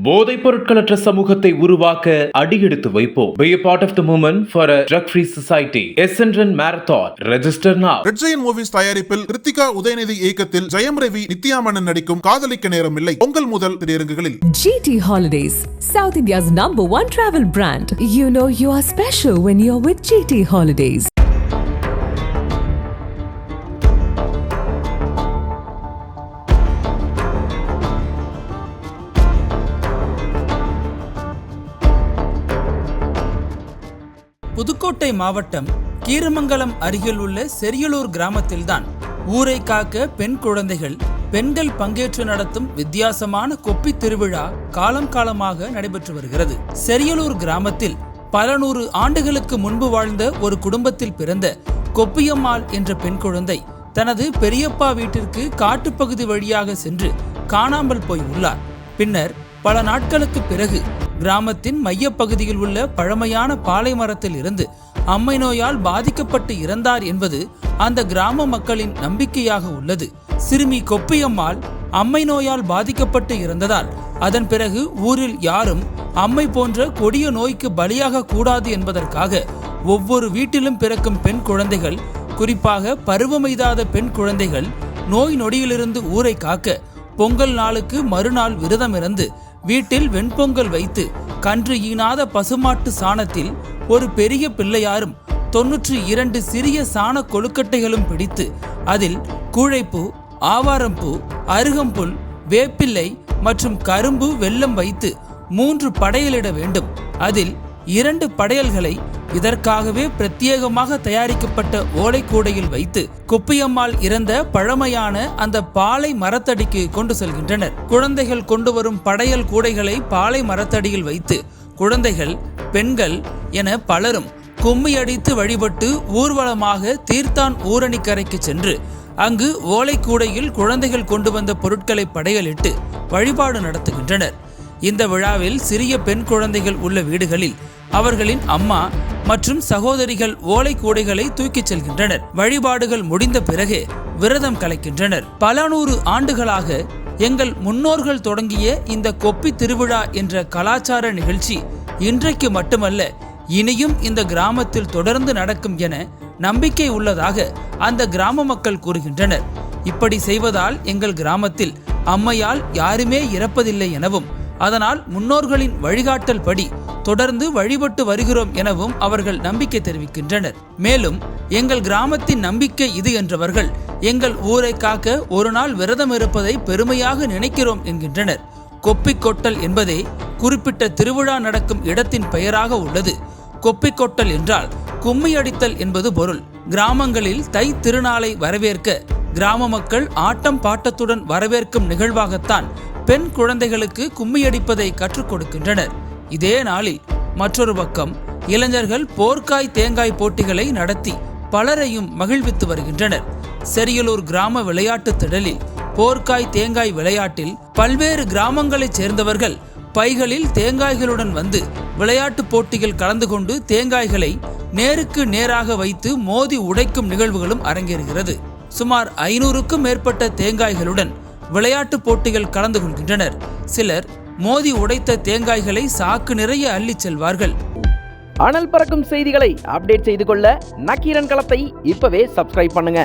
போதைப் பொருட்களற்ற சமூகத்தை உருவாக்க அடியெடுத்து வைப்போம். Be a part of the movement for a drug-free society. SNRN Marathon. Register now. Red giant movies தயாரிப்பில் கிருத்திகா உதயநிதி இயக்கத்தில் ஜெயம் ரவி நித்யா மேனன் நடிக்கும் காதலிக்க நேரம் இல்லை பொங்கல் முதல் திரையரங்குகளில். GT Holidays, South India's #1 travel brand. You know you are special when you're with GT Holidays. Pudukkottai மாவட்டம் கீரமங்கலம் அருகில் உள்ள செரியலூர் கிராமத்தில்தான் ஊரை காக்க பெண் குழந்தைகள் பெண்கள் பங்கேற்று நடத்தும் வித்தியாசமான கொப்பி திருவிழா காலம் காலமாக நடைபெற்று வருகிறது. செரியலூர் கிராமத்தில் பல நூறு ஆண்டுகளுக்கு முன்பு வாழ்ந்த ஒரு குடும்பத்தில் பிறந்த கொப்பியம்மாள் என்ற பெண் குழந்தை தனது பெரியப்பா வீட்டிற்கு காட்டுப்பகுதி வழியாக சென்று காணாமல் போய் உள்ளார். பின்னர் பல நாட்களுக்கு பிறகு கிராமத்தின் மையப்பகுதியில் உள்ள பழமையான பாலை மரத்தில் இருந்து அம்மை நோயால் பாதிக்கப்பட்டு இறந்தார் என்பது அந்த கிராம மக்களின் நம்பிக்கையாக உள்ளது. சிறுமி கொப்பியம்மாள் அம்மை நோயால் பாதிக்கப்பட்டு இறந்ததால் அதன் பிறகு ஊரில் யாரும் அம்மை போன்ற கொடிய நோய்க்கு பலியாக கூடாது என்பதற்காக ஒவ்வொரு வீட்டிலும் பிறக்கும் பெண் குழந்தைகள், குறிப்பாக பருவமெய்தாத பெண் குழந்தைகள் நோய் நொடியிலிருந்து ஊரை காக்க பொங்கல் நாளுக்கு மறுநாள் விரதம் இருந்து வீட்டில் வெண்பொங்கல் வைத்து கன்று ஈனாத பசுமாட்டு சாணத்தில் ஒரு பெரிய பிள்ளையாரும் 92 சிறிய சாண கொழுக்கட்டைகளும் பிடித்து அதில் கூழைப்பூ, ஆவாரம்பூ, அருகம்புல், வேப்பிள்ளை மற்றும் கரும்பு, வெல்லம் வைத்து 3 படையலிட வேண்டும். அதில் 2 படையல்களை இதற்காகவே பிரத்யேகமாக தயாரிக்கப்பட்ட ஓலைக்கூடையில் வைத்து கொப்பியம்மாள் இறந்த பழமையான அந்த பாலை மரத்தடிக்கு கொண்டு செல்கின்றனர். குழந்தைகள் கொண்டு வரும் படையல் கூடைகளை பாலை மரத்தடியில் வைத்து குழந்தைகள், பெண்கள் என பலரும் கும்மியடித்து வழிபட்டு ஊர்வலமாக தீர்த்தான் ஊரணிக்கரைக்கு சென்று அங்கு ஓலைக்கூடையில் குழந்தைகள் கொண்டு வந்த பொருட்களை படையலிட்டு வழிபாடு நடத்துகின்றனர். இந்த விழாவில் சிறிய பெண் குழந்தைகள் உள்ள வீடுகளில் அவர்களின் அம்மா மற்றும் சகோதரிகள் ஓலைக்கூடைகளை தூக்கிச் செல்கின்றனர். வழிபாடுகள் முடிந்த பிறகு விரதம் கலைக்கின்றனர். பல நூறு ஆண்டுகளாக எங்கள் முன்னோர்கள் தொடங்கிய இந்த கொப்பி திருவிழா என்ற கலாச்சார நிகழ்ச்சி இன்றைக்கு மட்டுமல்ல, இனியும் இந்த கிராமத்தில் தொடர்ந்து நடக்கும் என நம்பிக்கை உள்ளதாக அந்த கிராம மக்கள் கூறுகின்றனர். இப்படி செய்வதால் எங்கள் கிராமத்தில் அம்மையால் யாருமே இறப்பதில்லை எனவும் அதனால் முன்னோர்களின் வழிகாட்டல் படி தொடர்ந்து வழிபட்டு வருகிறோம் எனவும் அவர்கள் நம்பிக்கை தெரிவிக்கின்றனர். மேலும் எங்கள் கிராமத்தின் நம்பிக்கை இது என்றவர்கள் எங்கள் ஊரை காக்க ஒரு நாள் விரதம் இருப்பதை பெருமையாக நினைக்கிறோம் என்கின்றனர். கொப்பிக்கொட்டல் என்பதே குறிப்பிட்ட திருவிழா நடக்கும் இடத்தின் பெயராக உள்ளது. கொப்பிக்கொட்டல் என்றால் கும்மியடித்தல் என்பது பொருள். கிராமங்களில் தை திருநாளை வரவேற்க கிராம மக்கள் ஆட்டம் பாட்டத்துடன் வரவேற்கும் நிகழ்வாகத்தான் பெண் குழந்தைகளுக்கு கும்மியடிப்பதை கற்றுக் கொடுக்கின்றனர். இதே நாளில் மற்றொரு பக்கம் இளைஞர்கள் போர்க்காய் தேங்காய் போட்டிகளை நடத்தி பலரையும் மகிழ்வித்து வருகின்றனர். செரியலூர் கிராம விளையாட்டு திடலில் போர்க்காய் தேங்காய் விளையாட்டில் பல்வேறு கிராமங்களைச் சேர்ந்தவர்கள் பைகளில் தேங்காய்களுடன் வந்து விளையாட்டு போட்டியில் கலந்து கொண்டு தேங்காய்களை நேருக்கு நேராக வைத்து மோதி உடைக்கும் நிகழ்வுகளும் அரங்கேறுகிறது. சுமார் 500க்கும் மேற்பட்ட தேங்காய்களுடன் விளையாட்டு போட்டிகள் கலந்து கொள்கின்றனர். சிலர் மோதி உடைத்த தேங்காய்களை சாக்கு நிறைய அள்ளி செல்வார்கள். அனல் பறக்கும் செய்திகளை அப்டேட் செய்து கொள்ள நக்கீரன் களத்தை இப்பவே சப்ஸ்கிரைப் பண்ணுங்க.